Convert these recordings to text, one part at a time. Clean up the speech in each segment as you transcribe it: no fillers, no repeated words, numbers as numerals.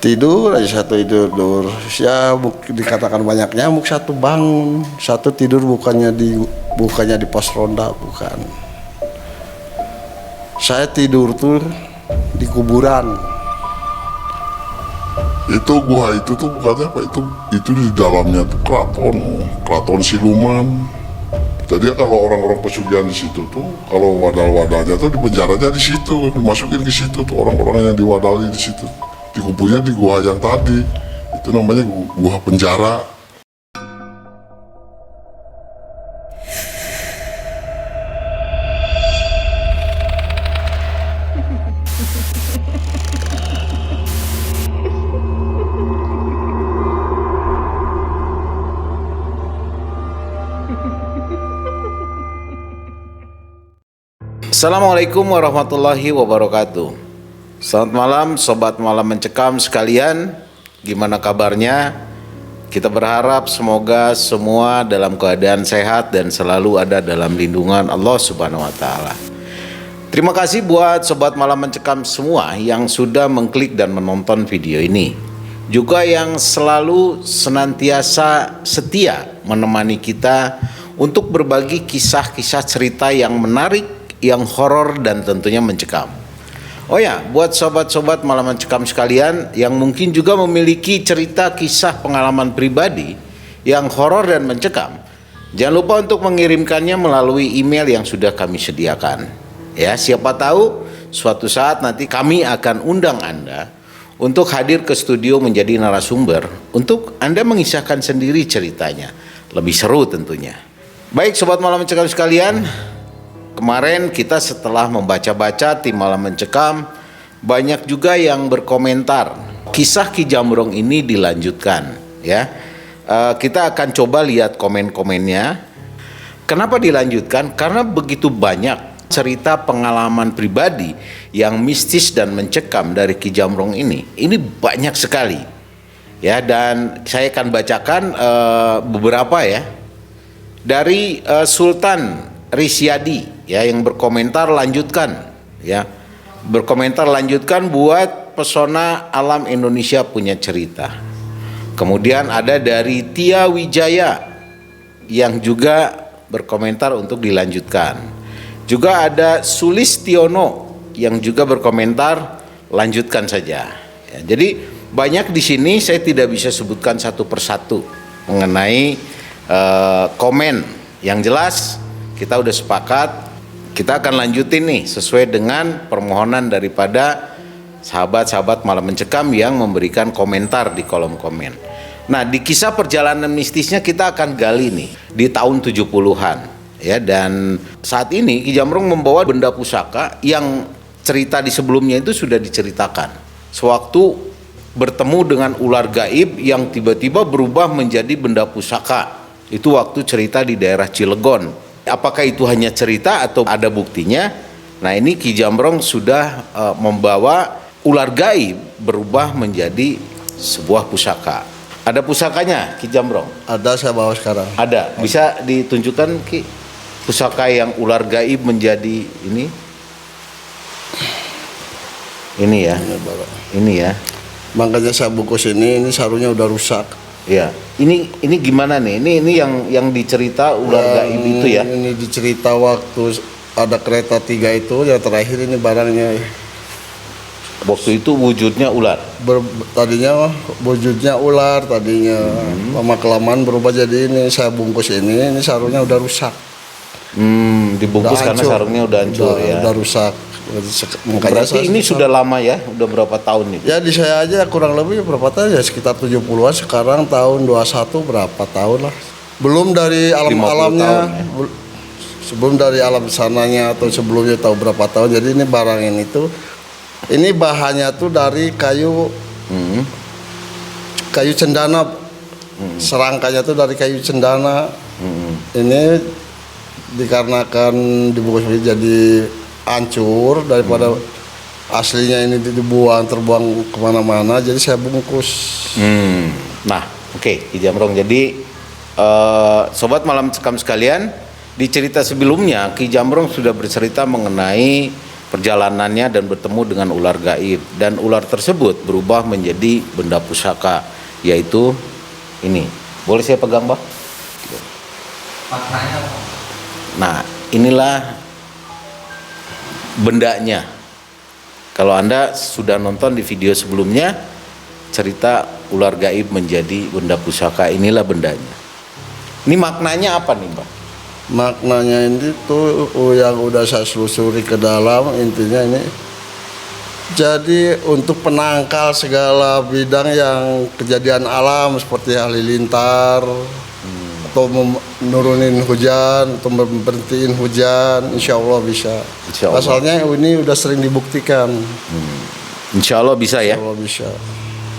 Tidur aja satu tidur. Ya dikatakan banyak nyamuk, satu bangun, satu tidur bukannya di pos ronda, bukan. Saya tidur tuh di kuburan. Itu gua itu tuh bukannya apa, itu di dalamnya tuh keraton siluman. Jadi kalau orang-orang pesugihan di situ tuh, kalau wadal-wadalnya tuh di penjaranya di situ, dimasukin ke situ tuh orang-orang yang diwadali di situ. Dikumpulnya di gua yang tadi, itu namanya gua penjara. Assalamualaikum warahmatullahi wabarakatuh. Selamat malam sobat malam mencekam sekalian. Gimana kabarnya? Kita berharap semoga semua dalam keadaan sehat dan selalu ada dalam lindungan Allah Subhanahu wa taala. Terima kasih buat sobat malam mencekam semua yang sudah mengklik dan menonton video ini. Juga yang selalu senantiasa setia menemani kita untuk berbagi kisah-kisah cerita yang menarik, yang horor dan tentunya mencekam. Oh ya, buat sobat-sobat malam mencekam sekalian yang mungkin juga memiliki cerita kisah pengalaman pribadi yang horor dan mencekam, jangan lupa untuk mengirimkannya melalui email yang sudah kami sediakan. Ya, siapa tahu suatu saat nanti kami akan undang Anda untuk hadir ke studio menjadi narasumber untuk Anda mengisahkan sendiri ceritanya. Lebih seru tentunya. Baik sobat malam mencekam sekalian, kemarin kita setelah membaca-baca tim malam mencekam, banyak juga yang berkomentar kisah Ki Jambrong ini dilanjutkan. Ya, kita akan coba lihat komen-komennya. Kenapa dilanjutkan? Karena begitu banyak cerita pengalaman pribadi yang mistis dan mencekam dari Ki Jambrong ini. Ini banyak sekali. Ya, dan saya akan bacakan beberapa ya dari Sultan Risyadi ya, yang berkomentar lanjutkan ya, berkomentar lanjutkan buat pesona alam Indonesia punya cerita. Kemudian ada dari Tia Wijaya yang juga berkomentar untuk dilanjutkan. Juga ada Sulistiono yang juga berkomentar lanjutkan saja ya, jadi banyak di sini, saya tidak bisa sebutkan satu persatu mengenai komen. Yang jelas kita udah sepakat, kita akan lanjutin nih sesuai dengan permohonan daripada sahabat-sahabat malam mencekam yang memberikan komentar di kolom komen. Nah, di kisah perjalanan mistisnya kita akan gali nih di tahun 70-an ya, dan saat ini Ki Jambrong membawa benda pusaka yang cerita di sebelumnya itu sudah diceritakan. Sewaktu bertemu dengan ular gaib yang tiba-tiba berubah menjadi benda pusaka. Itu waktu cerita di daerah Cilegon. Apakah itu hanya cerita atau ada buktinya? Nah, ini Ki Jambrong sudah membawa ular gaib berubah menjadi sebuah pusaka. Ada pusakanya Ki Jambrong? Ada, saya bawa sekarang. Ada. Bisa ditunjukkan Ki pusaka yang ular gaib menjadi ini? Ini ya. Ini ya. Makanya saya bungkus ini sarungnya udah rusak. Ya, ini gimana nih? Ini yang dicerita ular gaib itu ya? Ini dicerita waktu ada kereta 3 itu, yang terakhir ini barangnya. Waktu itu wujudnya ular. Tadinya wujudnya ular tadinya, lama kelamaan berubah jadi ini. Saya bungkus ini sarungnya udah rusak. Dibungkus karena sarungnya udah hancur ya. Udah rusak. Berarti ini sudah lama ya? Udah berapa tahun nih? Ya di saya aja kurang lebih berapa tahun ya, sekitar 70-an. Sekarang tahun 21 berapa tahun lah. Belum dari alam-alamnya ya? Sebelum dari alam sananya atau sebelumnya tahu berapa tahun. Jadi ini barang ini tuh, ini bahannya tuh dari kayu kayu cendana. Serangkanya tuh dari kayu cendana. Ini dikarenakan dibungkus jadi hancur daripada aslinya ini terbuang kemana-mana, jadi saya bungkus. Nah, oke, Ki Jambrong. Jadi sobat malam cekam sekalian, di cerita sebelumnya Ki Jambrong sudah bercerita mengenai perjalanannya dan bertemu dengan ular gaib, dan ular tersebut berubah menjadi benda pusaka, yaitu ini. Boleh saya pegang, Bang? Nah, inilah bendanya. Kalau Anda sudah nonton di video sebelumnya, cerita ular gaib menjadi benda pusaka, inilah bendanya. Ini maknanya apa nih, Bang? Maknanya ini tuh yang udah saya selusuri ke dalam, intinya ini jadi untuk penangkal segala bidang yang kejadian alam seperti halilintar, atau menurunin hujan, atau memberhentiin hujan, insya Allah bisa. Insya Allah. Asalnya ini udah sering dibuktikan. Insya Allah bisa ya. Insya Allah bisa.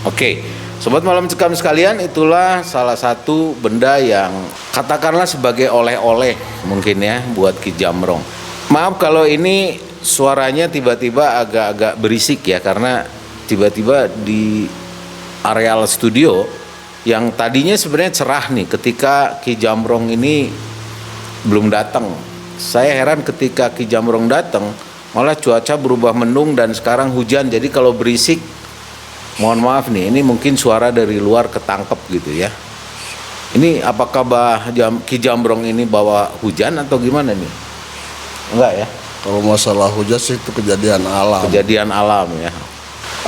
Oke, Sobat Malam Cekam sekalian, itulah salah satu benda yang katakanlah sebagai oleh-oleh mungkin ya buat Ki Jamrong. Maaf kalau ini suaranya tiba-tiba agak-agak berisik ya, karena tiba-tiba di areal studio yang tadinya sebenarnya cerah nih ketika Ki Jamrong ini belum datang. Saya heran ketika Ki Jamrong datang malah cuaca berubah mendung dan sekarang hujan, jadi kalau berisik mohon maaf nih, ini mungkin suara dari luar ketangkep gitu ya. Ini apakah Ki Jamrong ini bawa hujan atau gimana nih? Enggak ya? Kalau masalah hujan sih itu kejadian alam. Kejadian alam ya.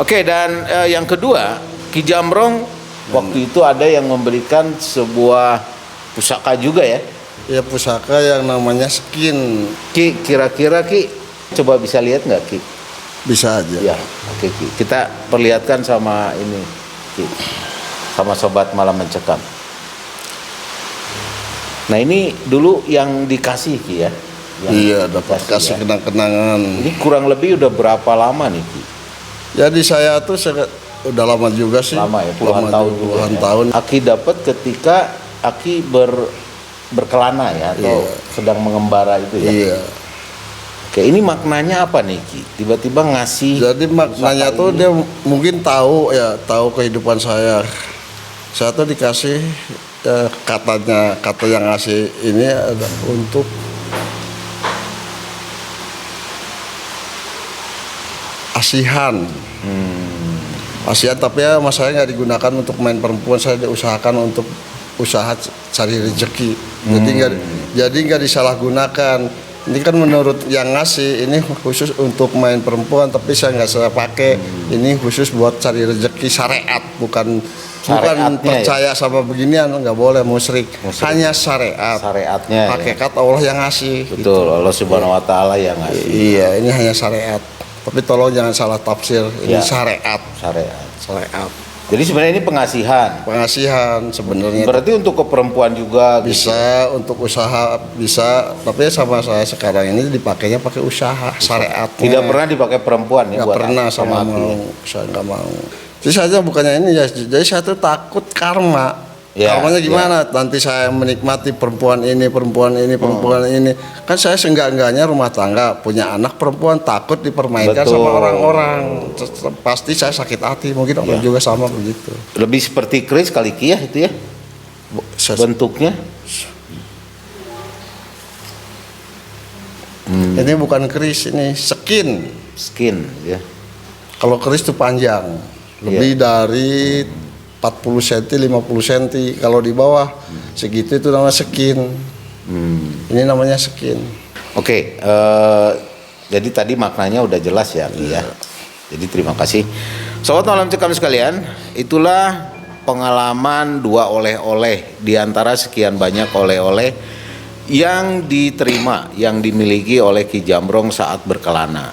Oke, dan yang kedua, Ki Jamrong waktu itu ada yang memberikan sebuah pusaka juga ya. Ya pusaka yang namanya skin. Ki, kira-kira Ki coba bisa lihat nggak Ki? Bisa aja. Ya, oke Ki. Kita perlihatkan sama ini Ki, sama Sobat Malam Mencekam. Nah ini dulu yang dikasih Ki ya. Iya, dapat kasih ya. kenang-kenangan. Ini kurang lebih udah berapa lama nih Ki? Jadi saya tuh udah lama juga sih. Lama ya, puluhan tahun juga Puluhan ya. tahun. Aki dapat ketika Aki berkelana ya, atau sedang mengembara itu ya. Iya. Oke, ini maknanya apa nih Ki? Tiba-tiba ngasih. Jadi maknanya tuh dia mungkin tahu kehidupan saya. Saya tuh dikasih kata yang ngasih ini ada untuk asihan. Asihan, tapi ya mas saya nggak digunakan untuk main perempuan, saya diusahakan untuk usaha cari rezeki. Jadi nggak disalahgunakan. Ini kan menurut yang ngasih ini khusus untuk main perempuan, tapi saya nggak saya pakai. Ini khusus buat cari rezeki syariat, bukan percaya sama beginian, nggak boleh musyrik. Hanya syariat. Syariatnya. Hakikat Allah yang ngasih. Betul, Allah Subhanahu Wa Taala yang ngasih. Iya, ini hanya syariat. Tapi tolong jangan salah tafsir. Ini syariat. Syariat. Jadi sebenarnya ini Pengasihan sebenarnya. Berarti untuk ke perempuan juga Bisa, untuk usaha bisa, tapi sama saya sekarang ini dipakainya pakai usaha syariat. Tidak pernah dipakai perempuan ya? Nggak buat pernah, sama mau. Saya nggak mau. Jadi saja bukannya ini ya. Jadi saya tuh takut karma. Ya, Karmanya gimana? Nanti saya menikmati perempuan ini. Kan saya seenggak-enggaknya rumah tangga, punya anak perempuan, takut dipermainkan Betul. sama orang-orang. Pasti saya sakit hati. Mungkin orang juga sama begitu. Lebih seperti keris kali Ki ya itu ya? Bentuknya? Ini bukan keris, ini skin. Skin ya. Kalau keris itu panjang, lebih dari 40 cm, 50 cm. Kalau di bawah segitu itu namanya skin. Ini namanya skin. Oke, jadi tadi maknanya udah jelas ya Ki ya. Jadi terima kasih. Sobat Malam Cekam sekalian, itulah pengalaman dua oleh-oleh di antara sekian banyak oleh-oleh yang diterima, yang dimiliki oleh Ki Jamrong saat berkelana.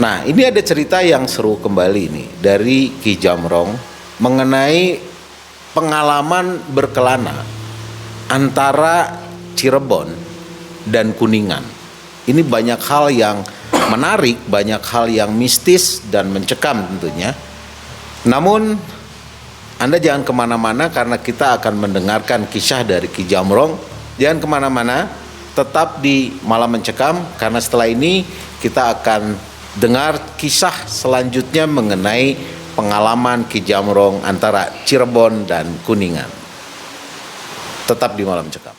Nah, ini ada cerita yang seru kembali nih dari Ki Jamrong mengenai pengalaman berkelana antara Cirebon dan Kuningan. Ini banyak hal yang menarik, banyak hal yang mistis dan mencekam tentunya. Namun Anda jangan kemana-mana karena kita akan mendengarkan kisah dari Ki Jamrong. Jangan kemana-mana, tetap di Malam Mencekam karena setelah ini kita akan dengar kisah selanjutnya mengenai pengalaman Ki Jamrong antara Cirebon dan Kuningan. Tetap di Malam Cekam.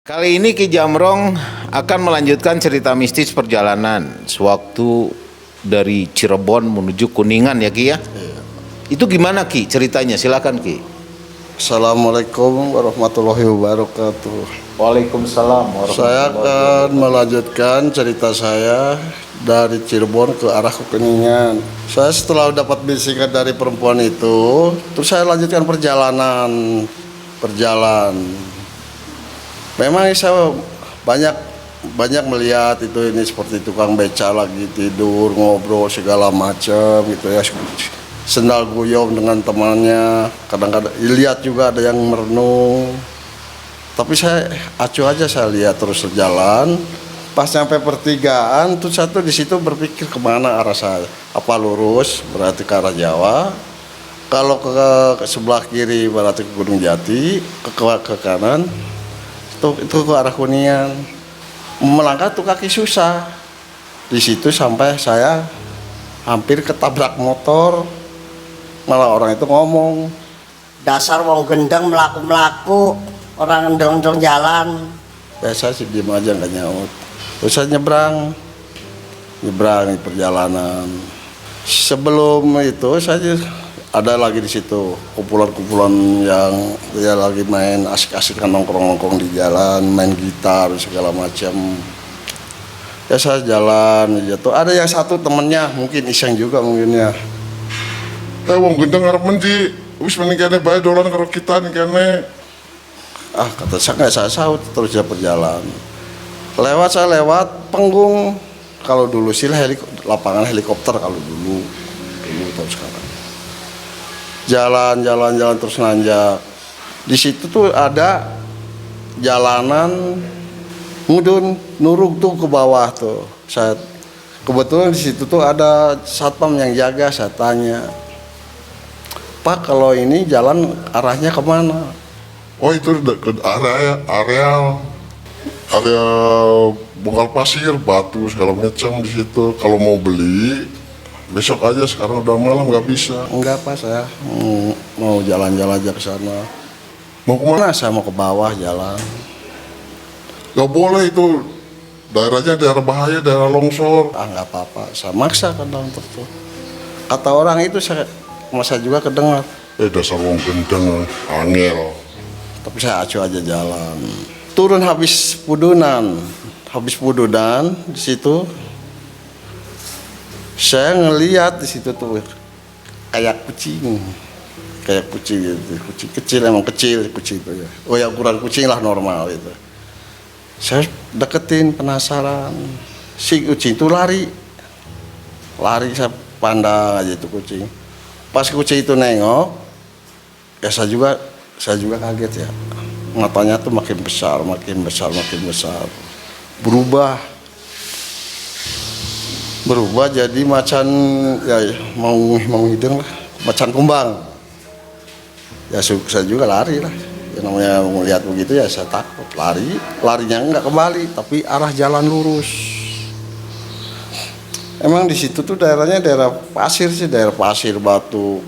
Kali ini Ki Jamrong akan melanjutkan cerita mistis perjalanan sewaktu dari Cirebon menuju Kuningan ya Ki ya. Itu gimana Ki ceritanya? Silakan Ki. Assalamualaikum warahmatullahi wabarakatuh. Waalaikumsalam Saya akan melanjutkan cerita saya dari Cirebon ke arah Kuningan. Saya setelah dapat bisikan dari perempuan itu, terus saya lanjutkan perjalanan. Memang saya banyak melihat ini seperti tukang beca lagi tidur, ngobrol segala macam gitu ya. Sendal guyom dengan temannya, kadang-kadang lihat juga ada yang merenung. Tapi saya acuh aja, saya lihat terus jalan. Pas sampai pertigaan tuh satu di situ berpikir kemana arah saya. Apa lurus berarti ke arah Jawa. Kalau ke sebelah kiri berarti ke Gunung Jati, ke kanan itu ke arah Kuningan. Melangkah tuh kaki susah. Di situ sampai saya hampir ketabrak motor. Malah orang itu ngomong, dasar wong gendeng melaku-melaku, orang gendong jalan. biasa sih diem aja nggak nyaut. Terus saya nyebrang di perjalanan. Sebelum itu saya ada lagi di situ kumpulan-kumpulan yang dia lagi main asik-asikan nongkrong-nongkrong di jalan, main gitar segala macam. Ya saya jalan jatuh. Ada yang satu temennya mungkin iseng juga mungkin ya. Wong gendeng arep mendi, wis mending kene bae dolan karo kita nih kene. Kata saya nggak saya saut terus dia berjalan. Saya lewat panggung. Kalau dulu sih lapangan helikopter kalau dulu terus sekarang. Jalan terus nanjak. Di situ tuh ada jalanan mudun nuruk tuh ke bawah tuh. Saya kebetulan di situ tuh ada satpam yang jaga. Saya tanya, Pak, kalau ini jalan arahnya kemana? Oh itu ke area bongkar pasir, batu segala macam di situ. Kalau mau beli besok aja, sekarang udah malam nggak bisa. Enggak Pak, saya mau jalan-jalan aja ke sana. Mau kemana? Saya mau ke bawah jalan. Gak boleh itu, daerahnya daerah bahaya, daerah longsor. Nggak apa-apa, saya maksa kadang tuh. Kata orang itu masa juga kedengar. Dasar wong gendeng, angel. Tapi saya acuh aja jalan. Turun habis pudunan di situ. Saya ngelihat di situ tuh kayak kucing gitu. Kucing kecil, emang kecil kucing itu ya. Oh ya ukuran kucing lah normal itu. Saya deketin penasaran. Si kucing itu lari saya pandang aja itu kucing. Pas kucing itu nengok, ya saya juga kaget ya. Matanya tuh makin besar. Berubah jadi macan ya mau hidung lah, macan kumbang. Ya saya juga lari lah. Ya, namanya melihat begitu ya saya takut, larinya enggak kembali tapi arah jalan lurus. Emang di situ tuh daerahnya daerah pasir sih, daerah pasir batu.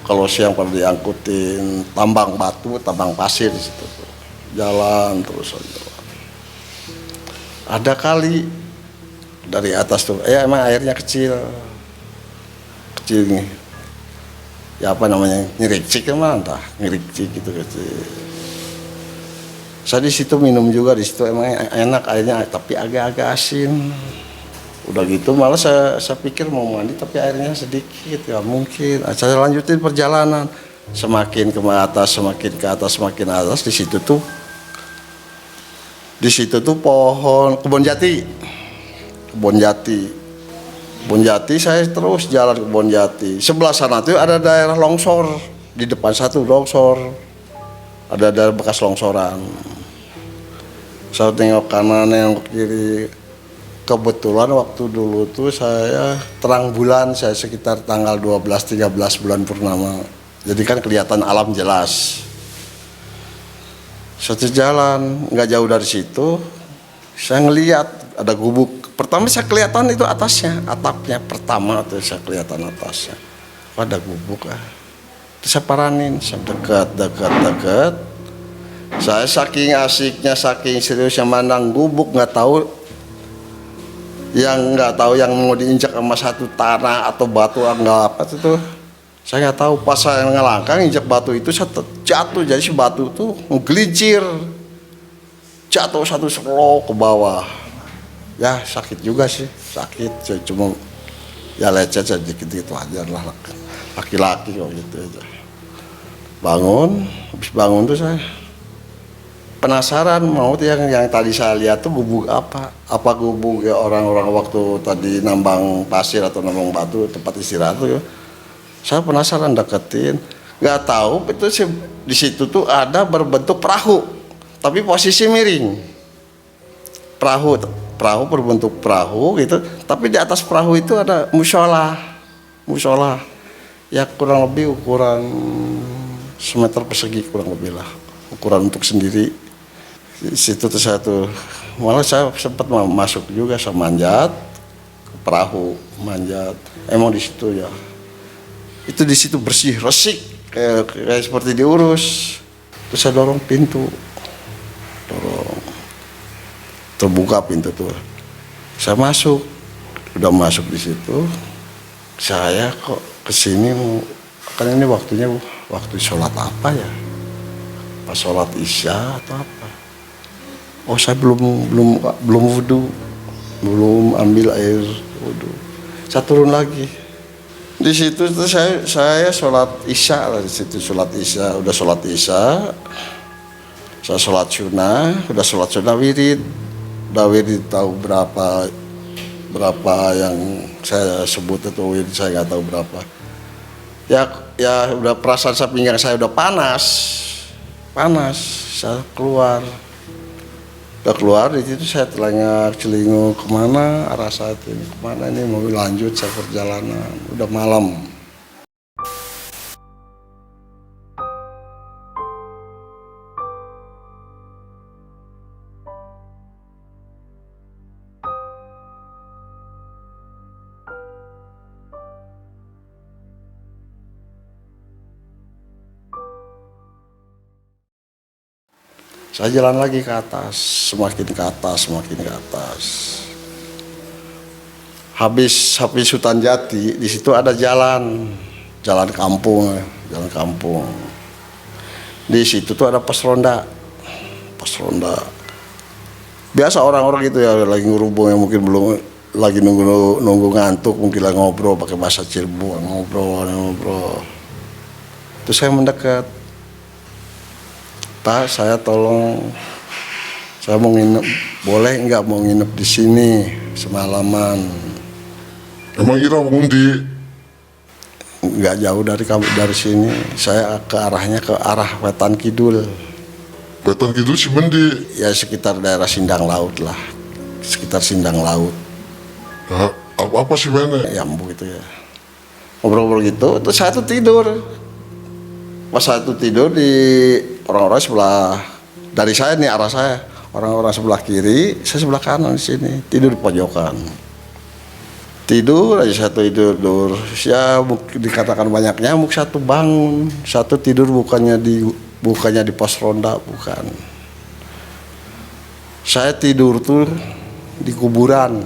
Kalau siang pada diangkutin tambang batu, tambang pasir di situ tuh. Jalan terus aja. Ada kali dari atas tuh, emang airnya kecil nih. Ya apa namanya, ngiricik emang entah, ngiricik gitu kecil. Saya di situ minum juga, di situ emang enak airnya, tapi agak-agak asin. Udah gitu malah saya pikir mau mandi tapi airnya sedikit, ya mungkin. Saya lanjutin perjalanan, semakin ke atas di situ tuh pohon kebun jati. Saya terus jalan ke kebun jati. Sebelah sana tuh ada daerah longsor, di depan satu longsor, ada daerah bekas longsoran. Saya tengok kanan, yang kiri. Kebetulan waktu dulu tuh saya terang bulan, saya sekitar tanggal 12-13 bulan purnama. Jadi kan kelihatan alam jelas. Satu jalan, nggak jauh dari situ, saya ngelihat ada gubuk. Pertama saya kelihatan itu atasnya, atapnya pertama tuh saya kelihatan atasnya. Ada gubuk Terus saya paranin, saya dekat. Saya saking asiknya, saking seriusnya mandang gubuk, nggak tahu yang mau diinjak sama satu tanah atau batu enggak apa itu. Saya nggak tahu, pas saya ngelangkang injak batu itu saya jatuh, jadi si batu itu menggelincir, jatuh satu selo ke bawah. Ya sakit juga sih, sakit. Saya cuma ya lecet sedikit gitu aja lah, laki-laki kok gitu aja. Bangun, habis bangun tuh saya penasaran mau yang tadi saya lihat tuh gubuk apa gubuk ya orang-orang waktu tadi nambang pasir atau nambang batu tempat istirahat tuh ya. Saya penasaran, deketin, nggak tahu itu sih di situ tuh ada berbentuk perahu tapi posisi miring, perahu berbentuk perahu gitu, tapi di atas perahu itu ada musola ya kurang lebih ukuran semeter persegi kurang lebih lah, ukuran untuk sendiri. Di situ tuh saya tuh malah saya sempat masuk juga, saya manjat ke perahu, manjat. Emang di situ ya, itu di situ bersih, resik, kayak seperti diurus. Terus saya dorong pintu, terbuka pintu tuh. Saya masuk, udah masuk di situ. Saya kok kesini kan ini waktunya waktu sholat apa ya? Pas sholat isya atau apa? Oh saya belum wudhu, belum ambil air wudhu. Saya turun lagi. Di situ tuh saya sholat isya lah, di situ sholat isya, udah sholat isya. Saya sholat sunnah, udah sholat sunnah wirid. Udah wirid tahu berapa yang saya sebut itu wirid, saya nggak tahu berapa. Ya udah perasaan saya, pinggang saya udah panas. Saya keluar. Udah keluar di situ saya telengak celinguk kemana arah saat ini, kemana ini mau lanjut saya perjalanan, udah malam. Saya jalan lagi ke atas, semakin ke atas. Habis hutan jati, di situ ada jalan kampung. Di situ tuh ada pos ronda. Biasa orang-orang gitu ya lagi ngerubung, yang mungkin belum lagi nunggu ngantuk, mungkin lagi ngobrol pakai bahasa Cirebon, ngobrol. Terus saya mendekat. Pak, saya tolong, saya mau nginep, boleh nggak mau nginep di sini semalaman? Emang kira ngundi? Nggak jauh dari sini, saya ke arah Wetan Kidul. Wetan Kidul si Mendi? Ya sekitar daerah Sindang Laut lah, sekitar Sindang Laut. Nah, apa sih mana? Yambu gitu ya. Ngobrol-ngobrol gitu, terus saya tuh tidur. Pas saya tuh tidur di orang-orang sebelah dari saya nih, arah saya, orang-orang sebelah kiri, saya sebelah kanan di sini, tidur di pojokan. Tidur aja satu tidur, ya dikatakan banyak nyamuk, satu bangun, satu tidur bukannya di pos ronda, bukan. Saya tidur tuh di kuburan.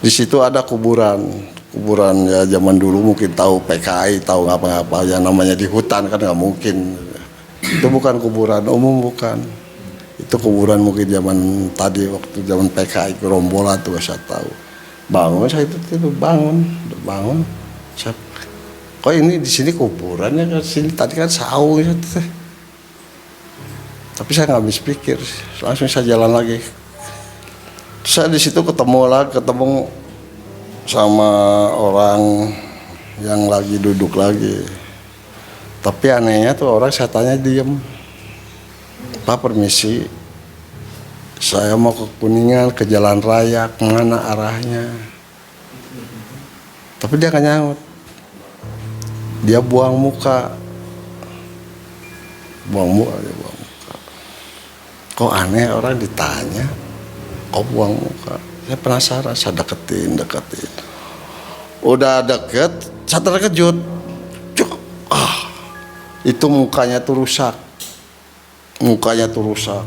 Di situ ada kuburan ya zaman dulu, mungkin tahu PKI, tahu ngapa-ngapa yang namanya di hutan kan nggak mungkin. Itu bukan kuburan umum, bukan. Itu kuburan mungkin zaman tadi waktu zaman PKI gerombolan tuh saya tahu. Bangun saya itu bangun. Saya, kok ini di sini kuburannya kan sini tadi kan saung gitu. Tapi saya nggak habis pikir, langsung saya jalan lagi. Saya di situ ketemu sama orang yang lagi duduk lagi. Tapi anehnya tuh orang saya tanya diem. Pak permisi, saya mau ke Kuningan, ke Jalan Raya, kemana arahnya? Tapi dia nggak nyaut. Dia buang muka. Kok aneh orang ditanya, kok buang muka? Saya penasaran, saya deketin. Udah deket, saya terkejut. Itu mukanya tuh rusak. mukanya tuh rusak.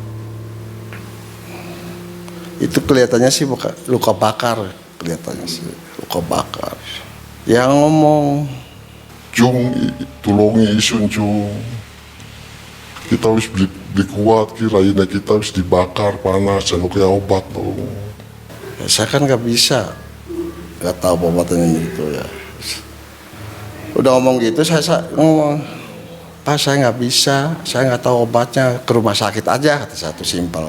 Itu kelihatannya sih luka bakar, kelihatannya sih luka bakar. Yang ngomong, Cung, tulungi isun cung. Kita harus beli kuat, kirainnya kita harus dibakar panas, jangan kayak obat tuh. ya saya kan nggak bisa, nggak tahu obatannya itu ya. Udah ngomong gitu, saya ngomong, Pak saya nggak bisa, saya nggak tahu obatnya, ke rumah sakit aja, kata saya tuh simpel.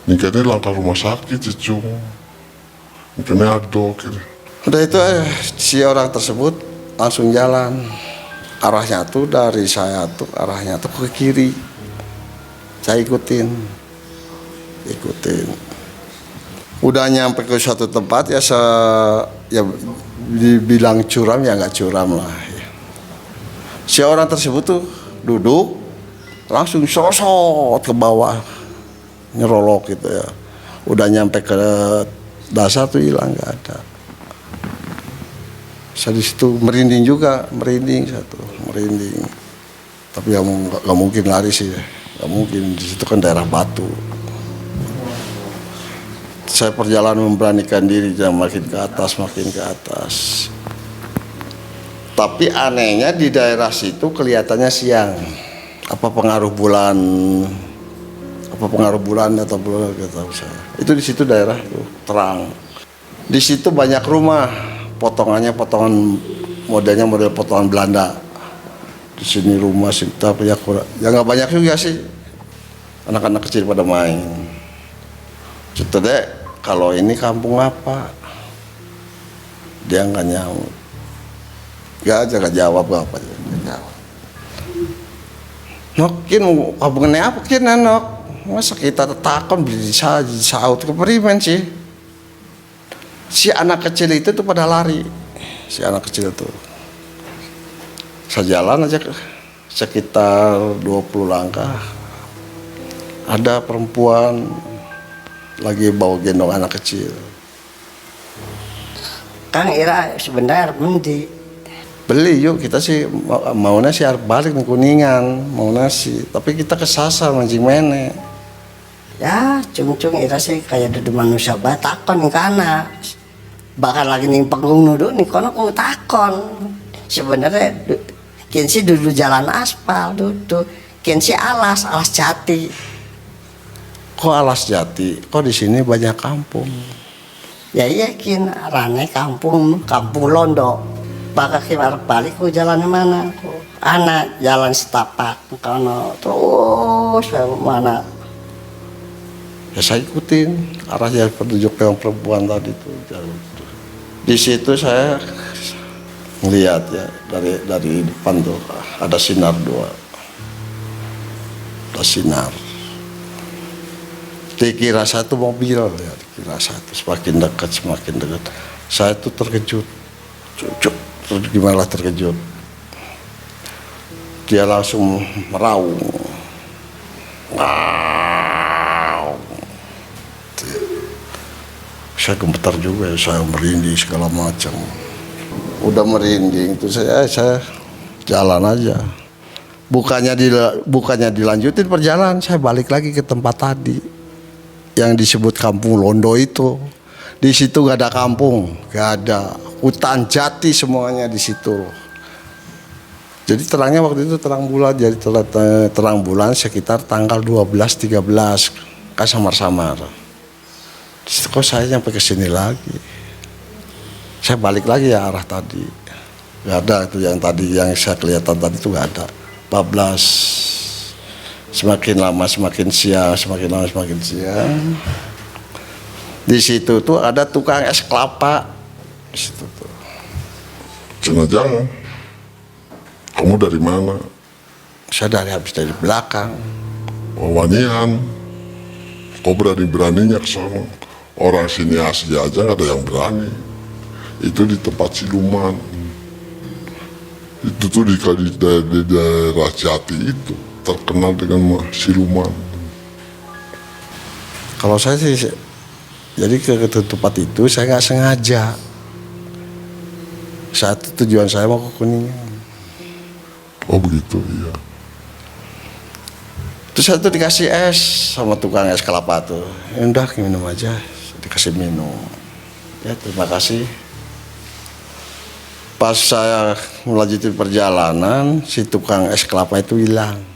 Nikahnya langkah rumah sakit sih cung. Nikahnya ada kira. Udah itu si orang tersebut langsung jalan. Arahnya tuh dari saya tuh arahnya tuh ke kiri. Saya ikutin. Udah nyampe ke suatu tempat ya ya dibilang curam ya nggak curam lah. Ya. Si orang tersebut tuh duduk langsung sosot ke bawah nyerolok gitu ya. Udah nyampe ke dasar tuh hilang nggak ada. Saya di situ merinding juga, merinding. Tapi ya nggak mungkin lari sih, nggak mungkin, di situ kan daerah batu. Saya perjalanan memberanikan diri, jangan makin ke atas. Tapi anehnya di daerah situ kelihatannya siang. Apa pengaruh bulan atau bulan nggak tahu saya. Itu di situ daerah tuh terang. Di situ banyak rumah. Potongan model potongan Belanda. Di sini rumah sih, tapi ya kurang, ya nggak banyak juga sih. Anak-anak kecil pada main. Cerita deh, kalau ini kampung apa? Dia nggak nyaut. Nggak jawab apa aja. Nokin kampungnya apa kira nok? Masa kita takon bisa saut ke perimen sih? Si anak kecil itu tuh pada lari, si anak kecil tuh. Saya jalan aja sekitar 20 langkah. Ada perempuan lagi bawa gendong anak kecil. Kang Ira sebenarnya mendi. Beli yuk, kita sih mau nasi balik ke Kuningan, mau nasi. Tapi kita kesasar mancing mene. Ya, cung-cung Ira sih kayak duduk manusia batakon kana. Bahkan lagi nih panggung nudu nih kono aku takon. Sebenarnya kian sih duduk jalan aspal duduk. Kian sih alas jati. Kok alas jati? Kok di sini banyak kampung? Ya iya kian rane kampung Londo. Bakal kibar balik ku jalannya mana? Anak jalan setapak kono terus mana? Ya saya ikutin arahnya petunjuk yang perempuan tadi tuh. Di situ saya ngeliat ya dari depan tuh ada sinar 2. Ada sinar. Dikira satu mobil ya, dikira satu, semakin dekat. Saya tuh terkejut. Terus gimana terkejut? Dia langsung meraung. Saya gemetar juga, saya merinding segala macam. Udah merinding itu saya jalan aja. Bukannya dilanjutin perjalanan, saya balik lagi ke tempat tadi yang disebut Kampung Londo itu. Di situ gak ada kampung, gak ada, hutan jati semuanya di situ. Jadi terangnya waktu itu terang bulan, jadi terang bulan sekitar tanggal 12-13 kan samar-samar. Kok saya nyampe ke sini lagi? Saya balik lagi ya arah tadi. Gak ada itu yang tadi yang saya kelihatan tadi itu gak ada. 14. Semakin lama semakin siang. Di situ tuh ada tukang es kelapa. Di situ tuh. Jangan-jangan kamu dari mana? Saya habis dari belakang. Wawanian. Kau berani-beraninya ke sana. Orang sini asli aja gak ada yang berani. Itu di tempat siluman. Itu tuh di daerah Jati itu terkenal dengan siluman. Kalau saya sih, jadi ke tempat itu saya nggak sengaja. Saat itu tujuan saya mau ke Kuningan. Oh begitu, iya. Terus saya tuh dikasih es sama tukang es kelapa tuh. Ya udah minum aja, dikasih minum. Ya terima kasih. Pas saya melanjutkan perjalanan, si tukang es kelapa itu hilang.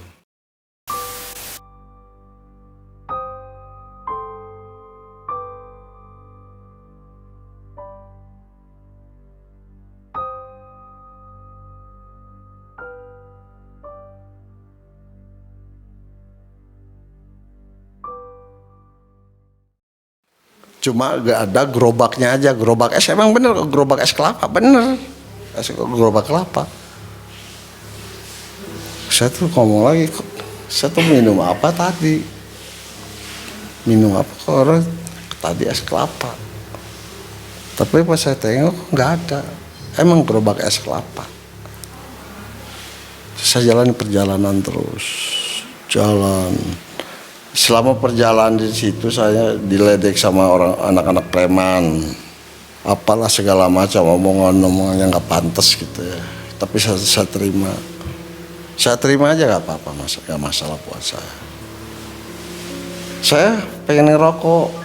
Cuma gak ada gerobaknya aja, gerobak es emang bener, gerobak es kelapa bener, gerobak kelapa. Saya tuh ngomong lagi, saya tuh minum apa tadi? Minum apa kok orang tadi es kelapa? Tapi pas saya tengok nggak ada, emang gerobak es kelapa. Saya jalan perjalanan terus, jalan. Selama perjalanan di situ saya diledek sama anak-anak preman, apalah segala macam omongan-omongan yang nggak pantas gitu ya. Tapi saya terima aja nggak apa-apa, nggak masalah buat saya. Saya pengen ngerokok,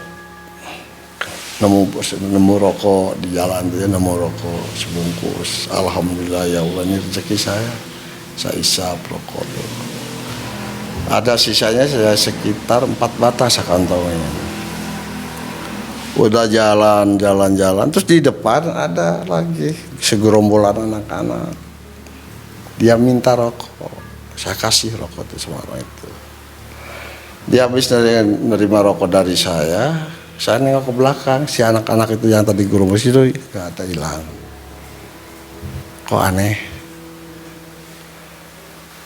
nemu rokok di jalan dia, nemu rokok sebungkus. Alhamdulillah ya Allah, ini rezeki saya isap rokok dulu. Ada sisanya saya sekitar 4 batang kantongnya. Udah jalan, terus di depan ada lagi segerombolan anak-anak. Dia minta rokok, saya kasih rokok itu sama orang itu. Dia habis nerima rokok dari saya nengok ke belakang, si anak-anak itu yang tadi gerombol itu nggak ada, hilang. Kok aneh?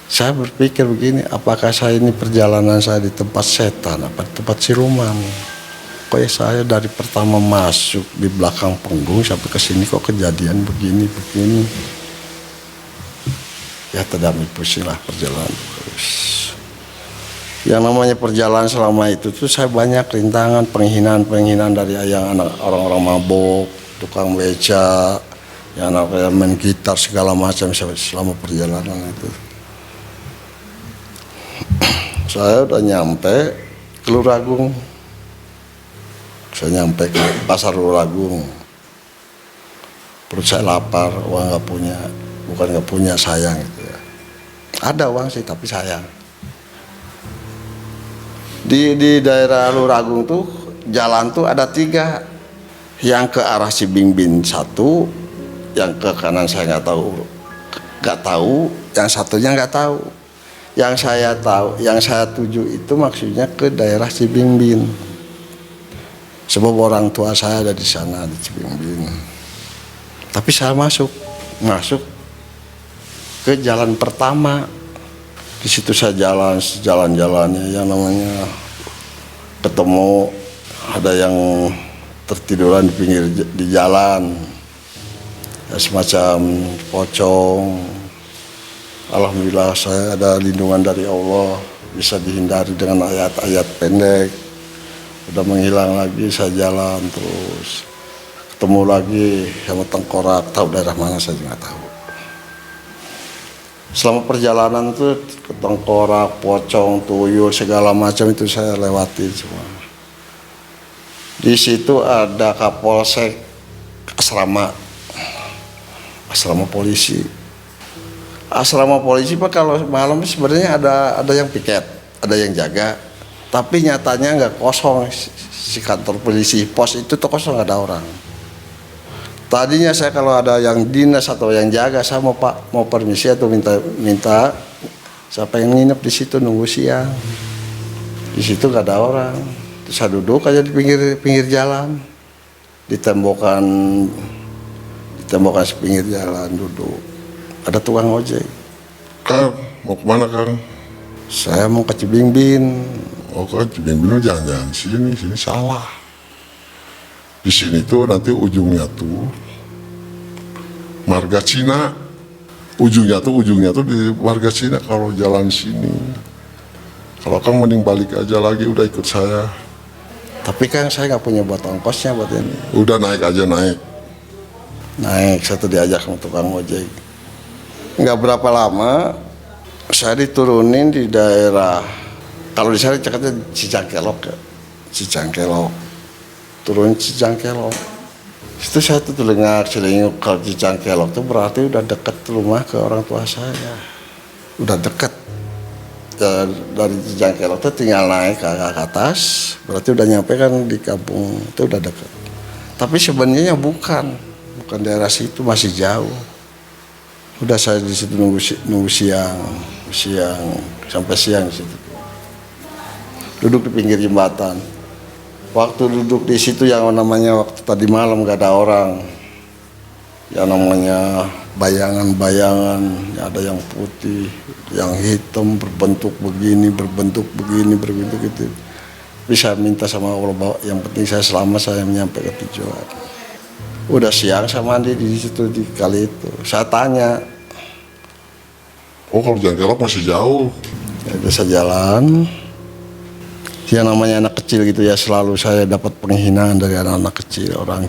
Saya berpikir begini, apakah saya ini perjalanan saya di tempat setan, apa di tempat siluman? Kok ya saya dari pertama masuk di belakang punggung sampai ke sini kok kejadian begini. Ya terdamai pusing lah perjalanan terus. Yang namanya perjalanan selama itu tuh saya banyak rintangan, penghinaan dari orang-orang mabok, tukang beca, yang anak main gitar segala macam selama perjalanan itu. Saya udah nyampe ke Luragung. Saya nyampe ke pasar Luragung. Perut saya lapar, uang nggak punya. Bukan nggak punya, sayang gitu ya. Ada uang sih tapi sayang. Di daerah Luragung tuh jalan tuh ada 3. Yang ke arah Cibingbin 1, yang ke kanan saya nggak tahu, yang satunya nggak tahu. Yang saya tahu, yang saya tuju itu maksudnya ke daerah Cibingbin. Sebab orang tua saya ada di sana di Cibingbin. Tapi saya masuk ke jalan pertama. Di situ saya jalan-jalannya yang namanya ketemu ada yang tertiduran di jalan. Ya, semacam pocong. Alhamdulillah saya ada lindungan dari Allah, bisa dihindari dengan ayat-ayat pendek. Udah menghilang lagi, saya jalan terus. Ketemu lagi sama tengkorak, tahu daerah mana saya nggak tahu. Selama perjalanan tuh ke tengkorak, pocong, tuyul, segala macam itu saya lewatin semua. Di situ ada Kapolsek asrama polisi. Asrama polisi Pak kalau malam sebenarnya ada yang piket, ada yang jaga, tapi nyatanya nggak kosong. Si kantor polisi pos itu tuh kosong, nggak ada orang. Tadinya saya kalau ada yang dinas atau yang jaga, saya mau permisi atau minta saya pengen nginep di situ nunggu siang. Di situ nggak ada orang. Terus saya duduk aja di pinggir jalan, di tembokan sepinggir jalan duduk. Ada tukang ojek. Kang, mau kemana Kang? Saya mau ke Cibingbin. Oh kan Cibingbin jangan sini salah. Di sini tuh nanti ujungnya tuh Marga Cina. Ujungnya tuh di Marga Cina kalau jalan sini. Kalau Kang mending balik aja lagi, udah ikut saya. Tapi kan saya nggak punya buat ongkosnya buat ini. Udah naik aja naik. Saya tuh diajak sama tukang ojek. Nggak berapa lama saya diturunin di daerah Kalau di sana cakapnya Cijangkelok ya. Cijangkelok. Turun Cijangkelok. Itu saya tuh telinga celinguk kalau Cijangkelok tuh berarti udah deket rumah ke orang tua saya. Udah deket. Dari Cijangkelok tuh tinggal naik ke atas, berarti udah nyampe kan di kampung itu udah deket. Tapi sebenarnya bukan daerah situ, masih jauh. Udah saya di situ nunggu siang sampai siang di situ. Duduk di pinggir jembatan. Waktu duduk di situ yang namanya waktu tadi malam gak ada orang. Yang namanya bayangan-bayangan, ada yang putih, yang hitam, berbentuk begini, berbentuk gitu. Bisa minta sama Allah bahwa yang penting saya selamat, saya nyampe ke tujuan. Udah siang saya mandi di situ di kali itu. Saya tanya, Oh kalau Jangkelok masih jauh. ya udah saya jalan. Yang namanya anak kecil gitu ya, selalu saya dapat penghinaan dari anak-anak kecil, orang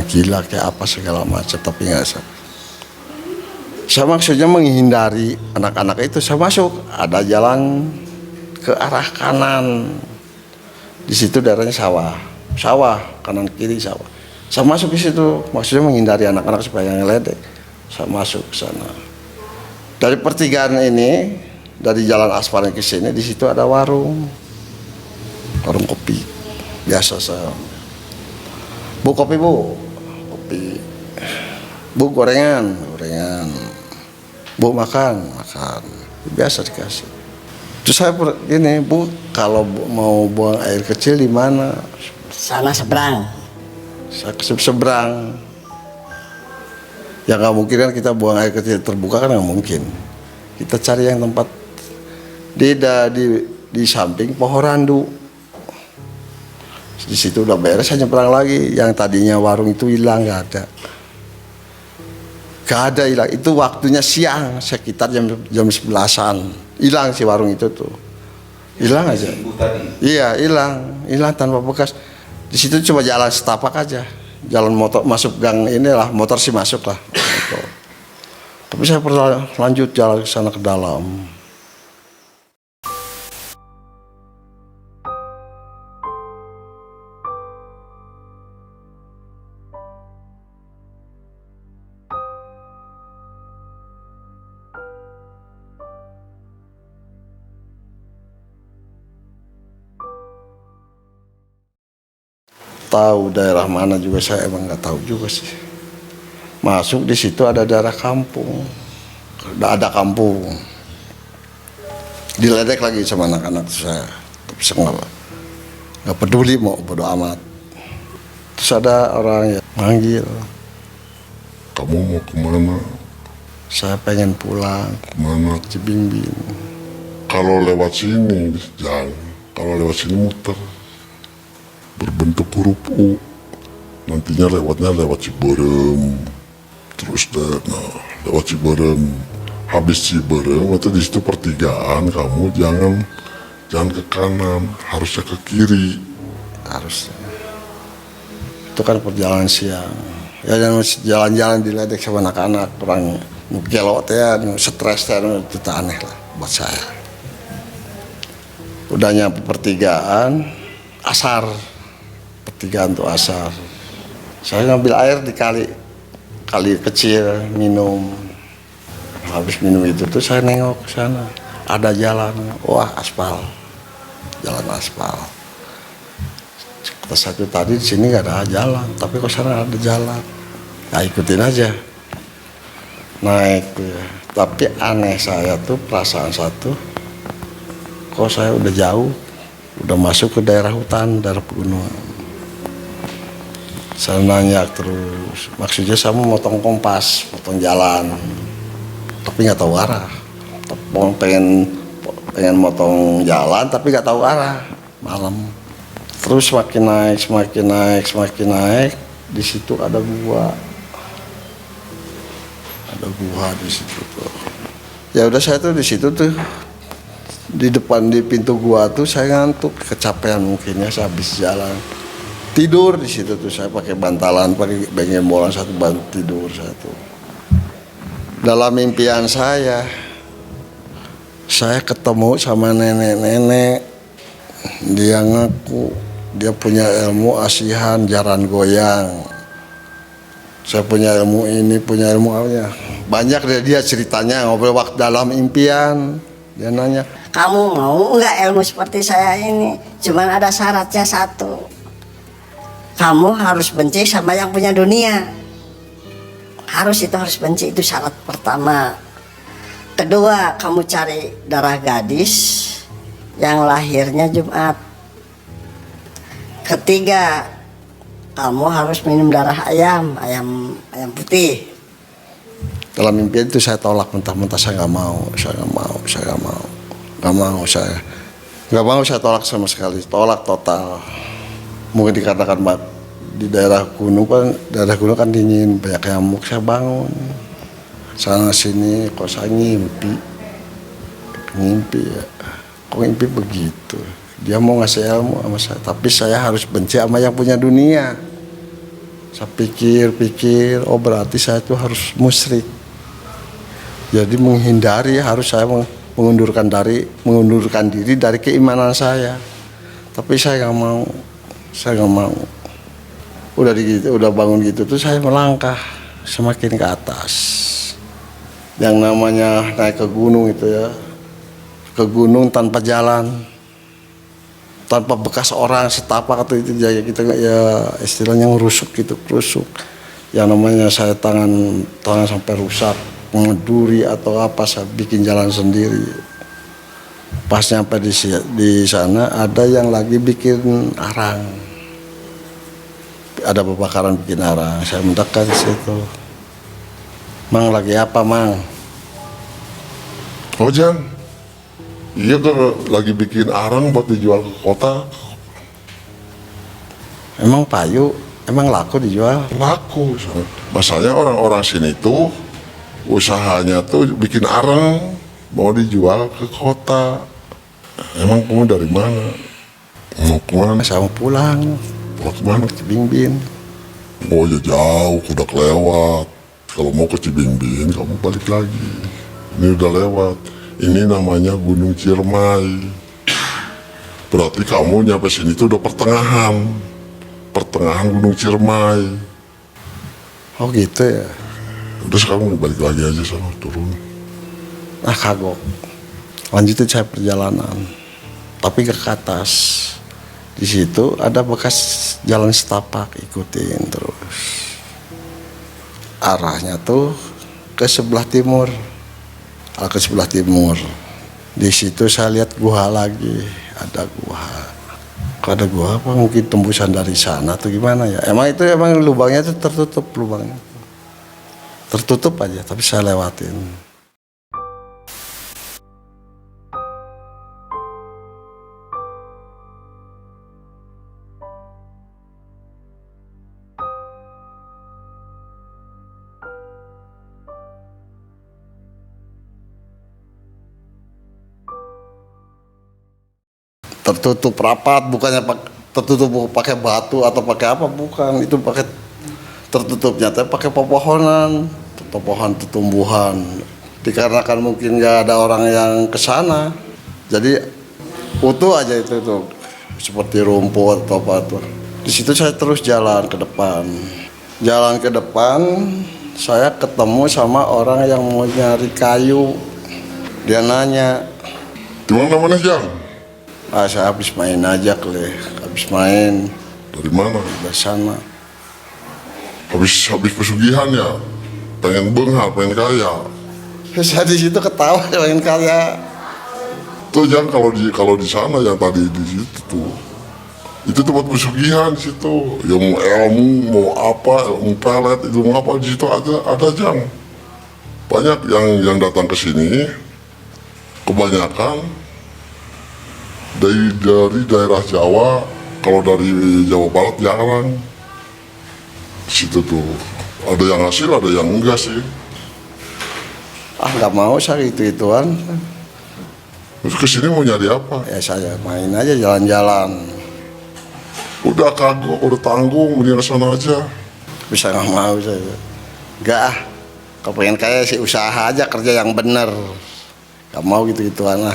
gila kayak apa segala macam, tapi nggak saya maksudnya menghindari anak-anak itu. Saya masuk, ada jalan ke arah kanan, di situ daerahnya sawah kanan kiri sawah. Saya masuk di situ, maksudnya menghindari anak-anak supaya ngeledek. Saya masuk ke sana. Dari pertigaan ini, dari jalan aspal ke sini, di situ ada warung kopi biasa saya. Bu, kopi bu, kopi. Bu, gorengan. Bu, makan. Biasa dikasih. Terus saya gini, Bu, kalau mau buang air kecil di mana? Sana seberang. Saya ke seberang. Ya nggak mungkin kan kita buang air kecil terbuka, kan nggak mungkin. Kita cari yang tempat di samping pohon randu. Di situ udah beres, saya nyebrang lagi. Yang tadinya warung itu hilang, nggak ada hilang. Itu waktunya siang, sekitar jam 11-an. Hilang si warung itu tuh, hilang aja. Iya, hilang tanpa bekas. Di situ cuma jalan setapak aja, jalan motor masuk gang inilah, motor sih masuk lah. Tapi saya pernah lanjut jalan ke sana ke dalam. Tahu daerah mana juga saya emang nggak tahu juga sih. Masuk di situ ada daerah kampung, ada kampung. Diledek lagi sama anak-anak saya, tapi saya nggak peduli, mau bodo amat. Terus ada orang yang manggil, Kamu mau kemana? saya pengen pulang Kemana? Cibimbing. Kalau lewat sini jangan. Kalau lewat sini muter. Berbentuk huruf U. Nantinya lewat Ciberem. Terus lewat Ciberem. Habis Ciberem itu di situ pertigaan, kamu jangan ke kanan, harusnya ke kiri. Harusnya. Itu kan perjalanan siang. Ya jangan jalan-jalan diledek sama anak-anak, orang gelot ya, stres ya, itu aneh lah buat saya. Udah nyampe pertigaan, asar. Pertigaan tuh asar. Saya ngambil air di kali kecil, minum. Habis minum itu tuh saya nengok ke sana. Ada jalan, wah aspal. Jalan aspal. Kata satu tadi di sini nggak ada jalan, tapi kok sana ada jalan. Ya ikutin aja. Naik ya. Tapi aneh saya tuh perasaan satu, kok saya udah jauh, udah masuk ke daerah hutan, daerah pegunungan. Saya nanya terus, maksudnya saya mau motong kompas, motong jalan, tapi nggak tahu arah. Pengen motong jalan, tapi nggak tahu arah. Malam, terus semakin naik, di situ ada gua, di situ tuh. Ya udah saya tuh di situ tuh, di depan di pintu gua tuh saya ngantuk, kecapean mungkin ya, saya habis jalan. Tidur di situ tuh, saya pakai bantalan, pakai bengkel bolang satu, tidur satu. Dalam impian saya Saya ketemu sama nenek-nenek, dia ngaku dia punya ilmu asihan jaran goyang. Saya punya ilmu ini, punya ilmu apa ya. Banyak dia ceritanya ngobrol waktu dalam impian. Dia nanya, Kamu mau nggak ilmu seperti saya ini? Cuman ada syaratnya satu. Kamu harus benci sama yang punya dunia. Harus benci, itu syarat pertama. Kedua, kamu cari darah gadis yang lahirnya Jumat. Ketiga, kamu harus minum darah ayam putih. dalam impian itu saya tolak mentah-mentah, saya nggak mau, saya tolak sama sekali, tolak total. Mungkin dikatakan di daerah gunung kan dingin, banyak nyamuk. Saya bangun sana sini, kok saya ngimpi ya, kok ngimpi begitu. Dia mau ngasih ilmu sama saya, tapi saya harus benci sama yang punya dunia. Saya pikir, oh berarti saya itu harus musyrik. Jadi menghindari, harus saya mengundurkan diri dari keimanan saya. Tapi saya nggak mau. Udah bangun gitu tuh saya melangkah semakin ke atas. Yang namanya naik ke gunung itu ya, ke gunung tanpa jalan, tanpa bekas orang setapak atau itu jaya kita ya istilahnya ngerusuk gitu, yang namanya saya tangan sampai rusak, mengeduri atau apa, saya bikin jalan sendiri. Pas nyampe di sana ada yang lagi bikin arang, ada pembakaran bikin arang. Saya mendekat di situ. Mang, lagi apa Mang? Oh Jang, iya kan lagi bikin arang buat dijual ke kota. Emang payu, emang laku dijual? Laku. Masalahnya orang-orang sini tuh usahanya tuh bikin arang mau dijual ke kota. Emang kamu dari mana? Mau kemana? Saya mau pulang, Mau kemana? ke Cibingbin. Oh ya jauh, udah kelewat. Kalau mau ke Cibingbin kamu balik lagi. Ini udah lewat. Ini namanya Gunung Ciremai. Berarti kamu nyampe sini tuh udah pertengahan Gunung Ciremai. Oh gitu ya. Udah sekarang udah balik lagi aja sana, turun. Kagok. Lanjutin saya perjalanan, tapi ke atas. Di situ ada bekas jalan setapak, ikutin terus. Arahnya tuh ke sebelah timur. Ke sebelah timur. Di situ saya lihat gua lagi, ada gua. Kok ada gua apa? Mungkin tembusan dari sana atau gimana ya? Emang lubangnya itu tertutup, lubangnya. Tertutup aja, tapi saya lewatin. Tertutup rapat, bukannya tertutup pakai batu atau pakai apa, bukan. Itu pakai tertutupnya tapi pakai pepohonan, tumbuhan. Dikarenakan mungkin nggak ada orang yang ke sana, jadi utuh aja itu tuh, seperti rumput atau apa tuh. Di situ saya terus jalan ke depan. Saya ketemu sama orang yang mau nyari kayu. Dia nanya, Gimana namanya Jang? saya habis main aja habis main Dari mana? dari sana. Habis pesugihan ya? Pengen benghar, pengen kaya. Saya di situ ketawa pengen kaya. Tuh Jang, kalau di sana yang tadi di situ tuh, itu tempat pesugihan di situ. Yang mau ilmu, mau apa, ilmu pelet, ilmu apa di situ ada Jang. Banyak yang datang ke sini, kebanyakan dari daerah Jawa. Kalau dari Jawa Barat jarang. Di situ tuh ada yang hasil, ada yang enggak sih. Nggak mau saya itu-ituan. Terus kesini mau nyari apa? Ya saya main aja, jalan-jalan. Udah kagok, udah tanggung, mendingan sana aja. Bisa nggak mau saya. Nggak, kalau pengen kaya sih usaha aja, kerja yang bener. Gak mau gitu-gituan lah.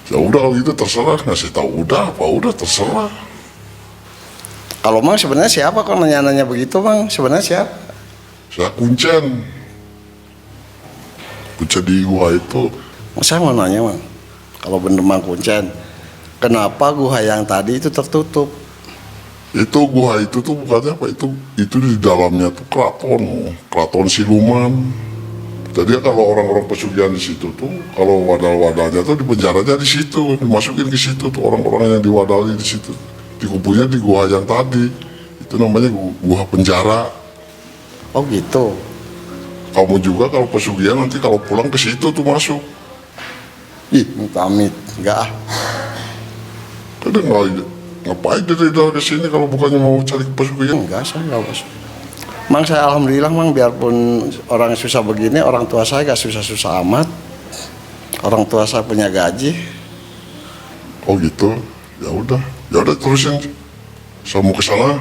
Ya udah kalau gitu terserah, ngasih tahu udah apa udah terserah. Kalau Mang sebenarnya siapa kok nanya-nanya begitu Mang? Sebenarnya siapa? Saya Kuncen di gua itu. Saya mau nanya Mang, kalau bener Mang Kuncen, kenapa gua yang tadi itu tertutup? Itu gua itu tuh bukannya apa itu di dalamnya tuh keraton siluman. Jadi kalau orang-orang pesugihan di situ tuh, kalau wadal-wadalnya tuh di penjaranya di situ, dimasukin ke situ tuh orang-orang yang diwadali di situ, dikumpulnya di gua yang tadi. Itu namanya gua penjara. Oh gitu. Kamu juga kalau pesugihan nanti kalau pulang ke situ tuh masuk. Ih, amit, enggak ah. Kadang ngapain dari ke sini kalau bukannya mau cari pesugihan? Enggak, saya enggak masuk. Mang saya alhamdulillah Mang, biarpun orang susah begini, orang tua saya gak susah-susah amat. Orang tua saya punya gaji. Oh gitu. Ya udah terusin. Saya mau ke sana.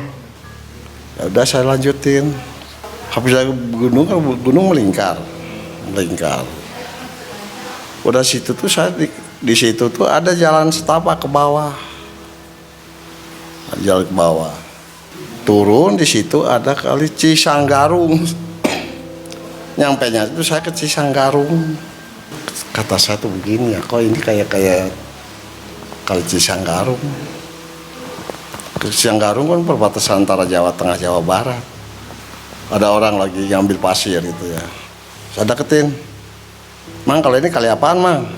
Ya udah saya lanjutin. Habis saya gunung kan gunung melingkar. Udah situ tuh saya di situ tuh ada jalan setapak ke bawah. Jalan ke bawah. Turun di situ ada kali Cisanggarung. Nyampenya itu saya ke Cisanggarung. Kata saya tuh begini ya, kok ini kayak kali Cisanggarung. Cisanggarung kan perbatasan antara Jawa Tengah Jawa Barat. Ada orang lagi ngambil pasir gitu ya. Saya deketin. Mang, kalau ini kali apaan Mang?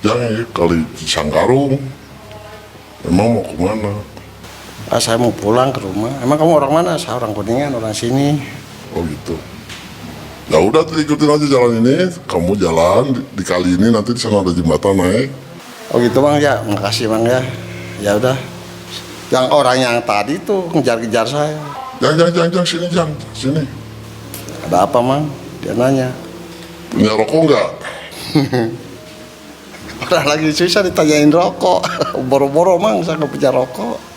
Jangan kali Cisanggarung. Emang mau kemana? Ah, saya mau pulang ke rumah. Emang kamu orang mana? Saya orang Kuningan, orang sini. Oh gitu. Ya udah ikutin aja jalan ini. Kamu jalan di kali ini nanti di sana ada jembatan naik. Oh gitu Mang ya, makasih Mang ya. Ya udah. Yang orang yang tadi tuh ngejar-ngejar saya. Jangan sini. Ada apa Mang? Dia nanya. Punya rokok nggak? Orang lagi susah ditanyain rokok. Boro-boro Mang, saya nggak punya rokok.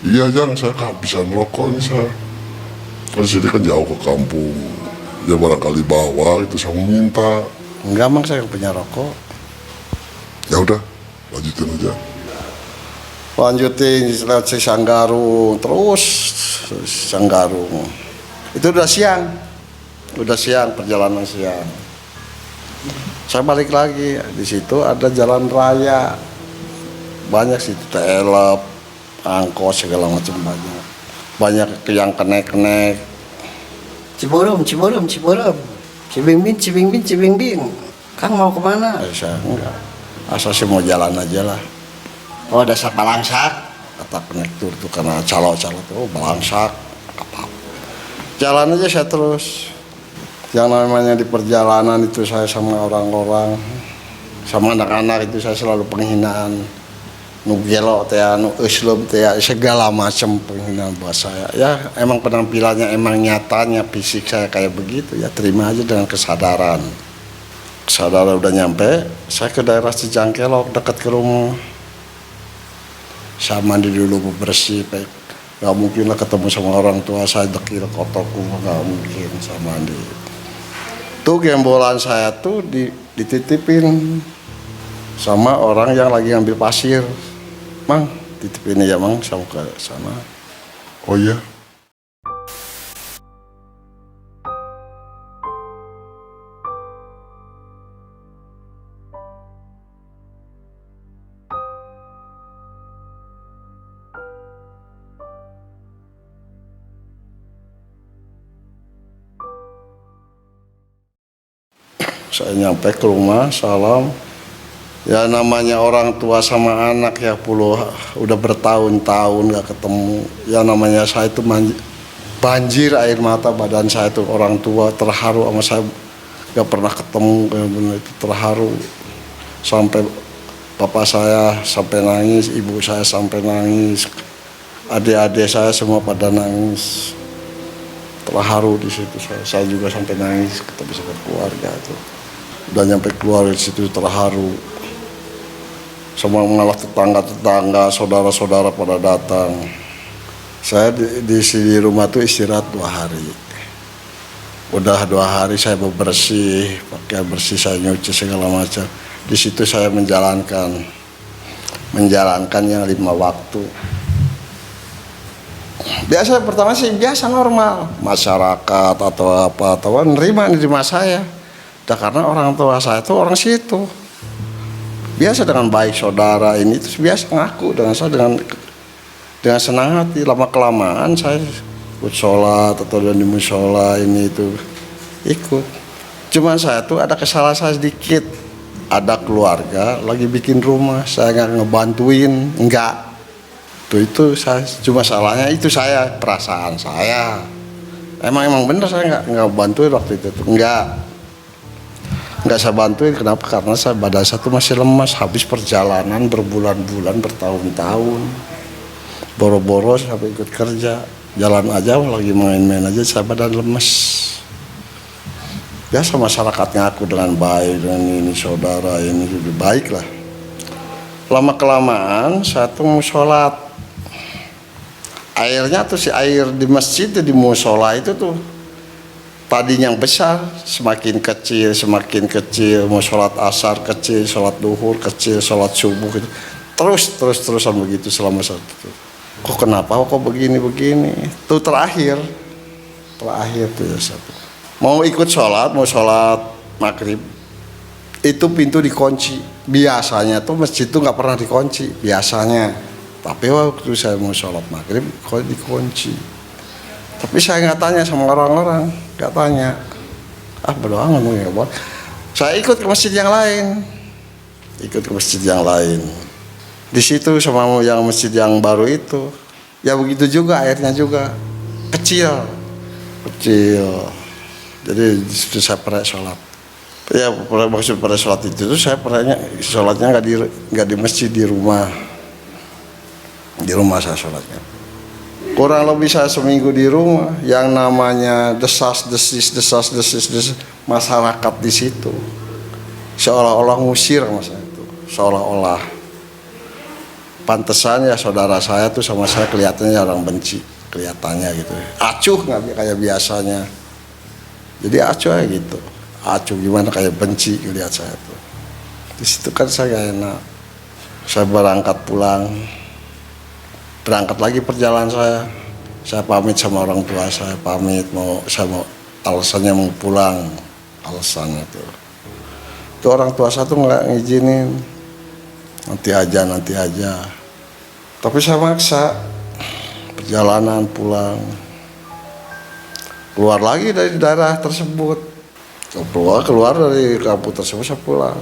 Iya saya kehabisan rokok nih saya. Kan sini kan jauh ke kampung. Ya barangkali bawa itu saya mau minta. Enggak Mang, saya nggak punya rokok. Ya udah lanjutin aja. Lanjutin lewat Cisanggarung, terus Cisanggarung. Itu udah siang, perjalanan siang. Saya balik lagi, di situ ada jalan raya, banyak situ telep, angkot segala macam banyak yang kenek. Ciburum. Cibingbin. Kang mau kemana? Saya enggak, asal sih mau jalan aja lah. Oh, dasar balangsak. Kata konektur tuh karena calo tuh balangsak apa. Jalan aja saya terus. Yang namanya di perjalanan itu saya sama orang-orang, sama anak-anak itu saya selalu penghinaan. Nu gelo teh, nu eusleup teh, segala macam penghinaan buat saya. Ya emang penampilannya emang nyatanya fisik saya kayak begitu ya, terima aja dengan kesadaran. Kesadaran udah nyampe, saya ke daerah Cijangkelok dekat ke rumah. Saya mandi dulu bersih, gak mungkin lah ketemu sama orang tua saya dekil kotorku, gak mungkin saya mandi. Tuh gembolan saya tuh dititipin sama orang yang lagi ngambil pasir. Mang, titipin ya Mang, saya mau ke sana. Oh iya. Saya nyampe ke rumah, salam. Ya namanya orang tua sama anak ya udah bertahun-tahun gak ketemu. Ya namanya saya itu banjir air mata badan saya itu, orang tua terharu sama saya gak pernah ketemu, benar itu terharu. Sampai papa saya sampai nangis, ibu saya sampai nangis, adik-adik saya semua pada nangis. Terharu di situ saya juga sampai nangis ketemu sama keluarga tuh. Udah nyampe keluar di situ terharu. Semua mengalah tetangga-tetangga, saudara-saudara pada datang. Saya di rumah tuh istirahat 2 hari. Udah 2 hari saya bebersih, pakai bersih, saya nyuci segala macam. Di situ saya menjalankan yang 5 waktu. Biasa pertama sih biasa normal, masyarakat atau apa atau nerima saya. Dan karena orang tua saya itu orang situ. Biasa dengan baik saudara ini itu biasa ngaku dengan saya dengan senang hati. Lama kelamaan saya ikut sholat atau di musola ini itu ikut. Cuman saya tuh ada kesalahan saya sedikit. Ada keluarga lagi bikin rumah, saya nggak ngebantuin, enggak. Itu saya cuma salahnya itu saya, perasaan saya. Emang bener saya nggak bantuin waktu itu tuh. Nggak saya bantuin. Kenapa? Karena badan saya tuh masih lemas, habis perjalanan berbulan-bulan, bertahun-tahun, boro-boro sampai ikut kerja, jalan aja lagi main-main aja saya badan lemes. Biasa masyarakatnya aku dengan baik, dengan ini saudara ini lebih baik lah. Lama kelamaan saya tuh mau sholat, airnya tuh si air di masjid di musola itu tuh tadinya yang besar semakin kecil, mau sholat asar kecil, sholat duhur kecil, sholat subuh gitu. Terusan begitu selama satu. Kok kenapa kok begini tuh terakhir tuh ya satu. Mau ikut sholat, mau sholat maghrib itu pintu dikunci. Biasanya tuh masjid tuh nggak pernah dikunci biasanya, tapi waktu saya mau sholat maghrib kok dikunci. Tapi saya nggak tanya sama orang-orang, nggak tanya. Berdoa ngomongnya buat. Saya ikut ke masjid yang lain, Di situ sama yang masjid yang baru itu, ya begitu juga airnya juga kecil. Jadi di situ saya pernah sholat. Ya maksud pada sholat itu tuh saya pernahnya sholatnya nggak di masjid, di rumah saya sholatnya. Kurang lebih saya seminggu di rumah, yang namanya desas-desis masyarakat di situ seolah-olah ngusir masa itu, seolah-olah. Pantesan ya saudara saya tuh sama saya kelihatannya orang benci, kelihatannya gitu. Acuh nggak kayak biasanya. Jadi acuh aja gitu. Acuh gimana kayak benci lihat saya tuh. Di situ kan saya gak enak. Saya berangkat pulang. Berangkat lagi perjalanan saya. Saya pamit sama orang tua saya, saya mau alasannya mau pulang. Alasannya tuh. Itu orang tua saya tuh nggak ngizinin. Nanti aja. Tapi saya maksa. Perjalanan pulang. Keluar lagi dari daerah tersebut, keluar dari kampung tersebut saya pulang.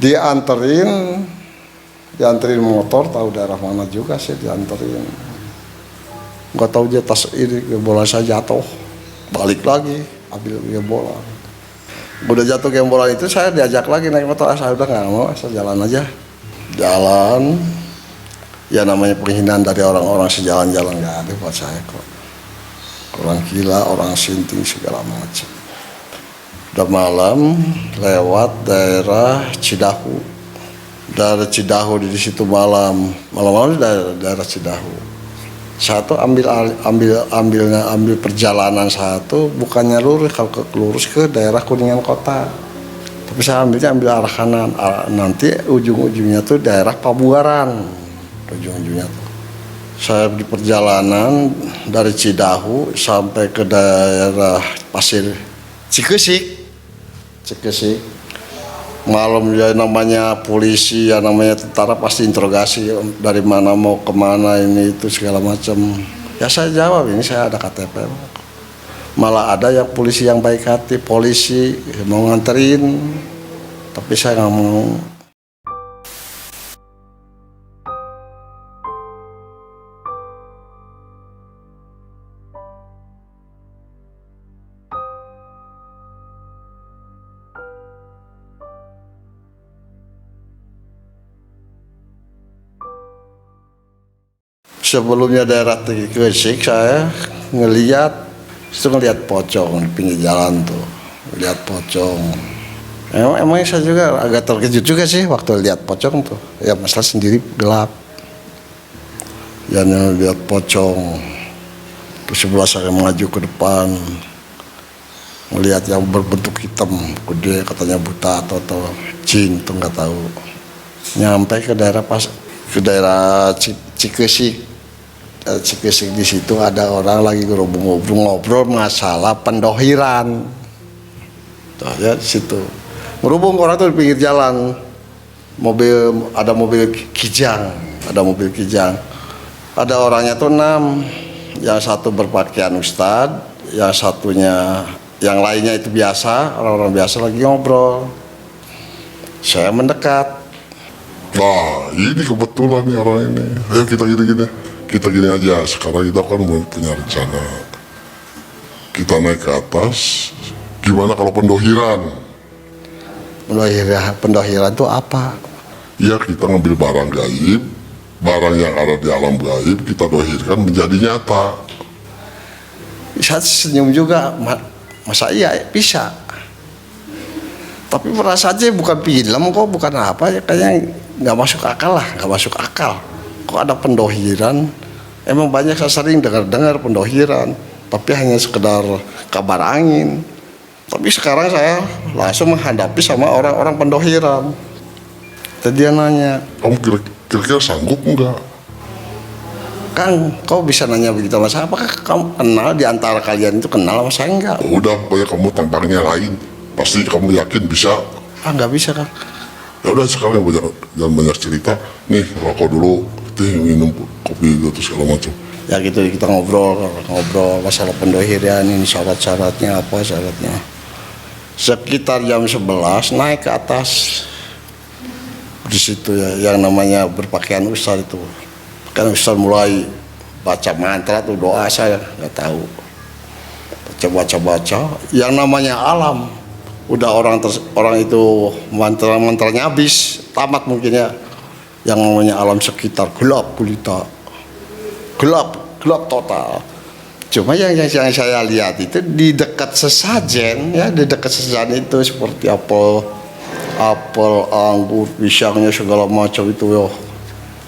Dianterin motor, tahu daerah mana juga sih dianterin. Nggak tahu dia tas ini bola saya jatuh, balik lagi ambil bola. Udah jatuh ke bola itu saya diajak lagi naik motor, saya udah nggak mau, saya jalan aja. Jalan, ya namanya penghinaan dari orang-orang sejalan-jalan nggak ada buat saya kok. Orang gila, orang sinting segala macam. Udah malam lewat daerah Cidahu. Daerah Cidahu di situ malam daerah Cidahu. Satu ambil perjalanan satu bukannya lurus, kalau lurus ke daerah Kuningan Kota. Tapi saya ambil arah kanan. Nanti ujung-ujungnya tuh daerah Pabuaran. Ujung-ujungnya tuh. Saya di perjalanan dari Cidahu sampai ke daerah Pasir Cikesik. Malam ya namanya polisi, ya namanya tentara pasti interogasi dari mana mau kemana ini itu segala macam. Ya saya jawab ini saya ada KTP. Malah ada yang polisi yang baik hati, polisi mau nganterin, tapi saya nggak mau. Sebelumnya daerah Cikesik saya ngelihat pocong di pinggir jalan tuh, lihat pocong. Emang saya juga agak terkejut juga sih waktu lihat pocong tuh. Ya masalah sendiri gelap. Ya lihat pocong. Terus sebelah saya maju ke depan. Ngelihat yang berbentuk hitam gede, katanya buta atau jin tuh nggak tahu. Nyampe ke daerah Cikesik. Cikesik di situ ada orang lagi ngobrol masalah pendohiran. Tuh, ya di situ. Ngerubung orang tuh di pinggir jalan. Ada mobil kijang. Ada orangnya tuh 6. Yang satu berpakaian ustadz, yang lainnya itu biasa, orang-orang biasa lagi ngobrol. Saya mendekat. Nah, ini kebetulan nih orang ini. Ayo kita gini aja. Sekarang kita kan punya rencana. Kita naik ke atas. Gimana kalau pendohiran? Pendohiran itu apa? Ya, kita ngambil barang gaib, barang yang ada di alam gaib, kita dohirkan menjadi nyata. Saya senyum juga, masa iya bisa. Tapi perasaannya bukan film kok, bukan apa ya, kayaknya nggak masuk akal. Kok ada pendohiran? Emang banyak, saya sering dengar pendohiran, tapi hanya sekedar kabar angin. Tapi sekarang saya langsung menghadapi sama orang-orang pendohiran. Tadi dia nanya, Kamu kira-kira sanggup enggak? Kang, kau bisa nanya begitu sama saya? Apakah kamu kenal, di antara kalian itu kenal sama saya enggak? Udah, pokoknya kamu tampangnya lain. Pasti kamu yakin bisa. Nggak bisa, Kang. Ya udah, sekarang jangan banyak cerita. Nih, rokok dulu, minum kopi gitu segala macam. Ya gitu, kita ngobrol masalah pendohiran ini, syaratnya. Sekitar jam 11 naik ke atas. Di situ ya, yang namanya berpakaian ustaz itu. Kan ustaz mulai baca mantra tuh, doa, saya nggak tahu. Baca. Yang namanya alam, udah orang itu mantranya habis, tamat mungkin ya. Yang namanya alam sekitar gelap gulita. Gelap total. Cuma yang saya lihat itu di dekat sesajen itu seperti apel, anggur, pisangnya segala macam itu ya.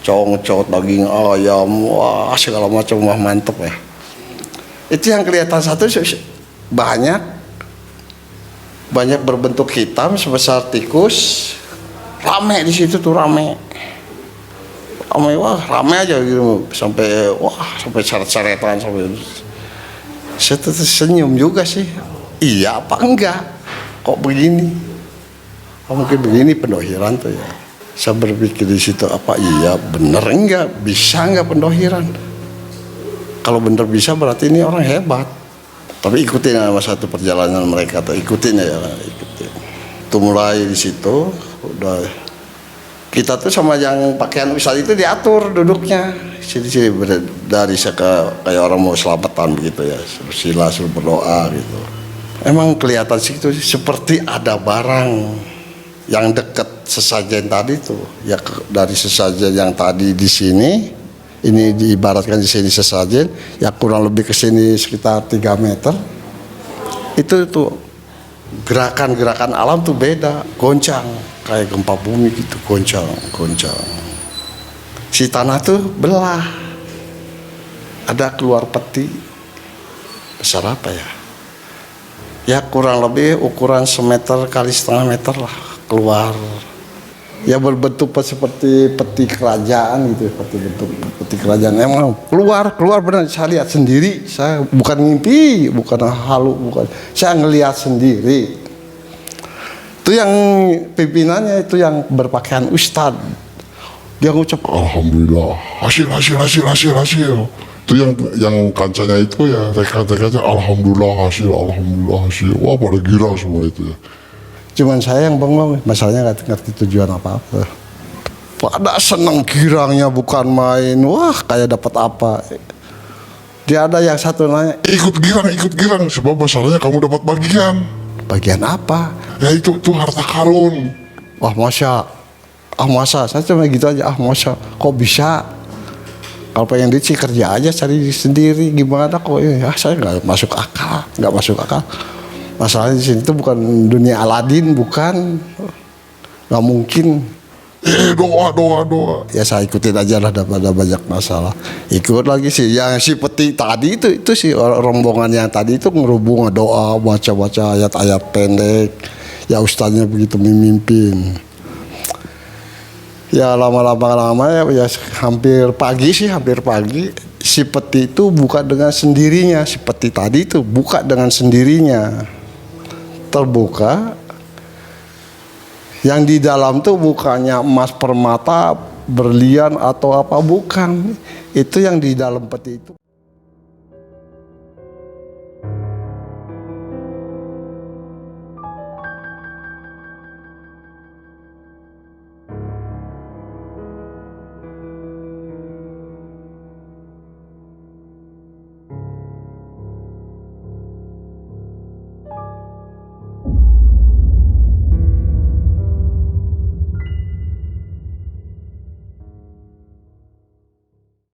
Cong, daging ayam, wah segala macam, wah mantep ya. Itu yang kelihatan satu banyak berbentuk hitam sebesar tikus. Rame di situ tuh, rame aja gitu, sampai seret-seretan, saya tuh senyum juga sih. Iya apa enggak? Kok begini? Mungkin begini pendohiran tuh ya. Saya berpikir di situ, apa iya bener enggak? Bisa enggak pendohiran? Kalau bener bisa berarti ini orang hebat. Tapi ikutin sama satu perjalanan mereka, tuh ikutin. Itu mulai di situ udah. Kita tuh sama yang pakaian ustaz itu diatur duduknya. Sini dari kayak orang mau selamatan begitu ya. Bersila, suruh berdoa gitu. Emang kelihatan sih itu seperti ada barang yang dekat sesajen tadi tuh. Ya dari sesajen yang tadi di sini, ini diibaratkan di sini sesajen, ya kurang lebih ke sini sekitar 3 meter. Itu tuh gerakan alam tuh beda, goncang, kayak gempa bumi gitu, goncang. Si tanah tuh belah, ada keluar peti besar apa ya? Ya kurang lebih ukuran 1 meter kali 1,5 meter lah keluar. Ya berbentuk seperti peti kerajaan gitu, seperti bentuk peti kerajaan. Emang keluar benar, saya lihat sendiri. Saya bukan mimpi, bukan halu, bukan. Saya ngelihat sendiri. Itu yang pimpinannya itu yang berpakaian ustad. Dia ngucap, Alhamdulillah, hasil. Itu yang kancanya itu ya, rekan-rekannya Alhamdulillah hasil. Wah, pada gila semua itu ya. Cuman saya yang bengong, masalahnya nggak ngerti tujuan apa-apa. Pada seneng girangnya bukan main, wah kayak dapat apa. Dia ada yang satu nanya, Ikut girang, sebab masalahnya kamu dapat bagian. bagian apa? Ya itu harta karun. Wah masa, saya cuma gitu aja, masa, kok bisa? Kalau pengen duit sih kerja aja, cari sendiri, gimana kok? Ya saya nggak masuk akal. Masalahnya di sini tuh bukan dunia Aladin, bukan, nggak mungkin. doa. Ya saya ikutin aja lah daripada banyak masalah. Ikut lagi sih yang si peti tadi itu sih rombongan yang tadi itu ngerubung doa, baca-baca ayat-ayat pendek. Ya ustaznya begitu memimpin. Ya lama-lama ya hampir pagi si peti itu buka dengan sendirinya, si peti tadi itu buka dengan sendirinya. Terbuka. Yang di dalam tuh bukannya emas permata, berlian atau apa, bukan. Itu yang di dalam peti itu.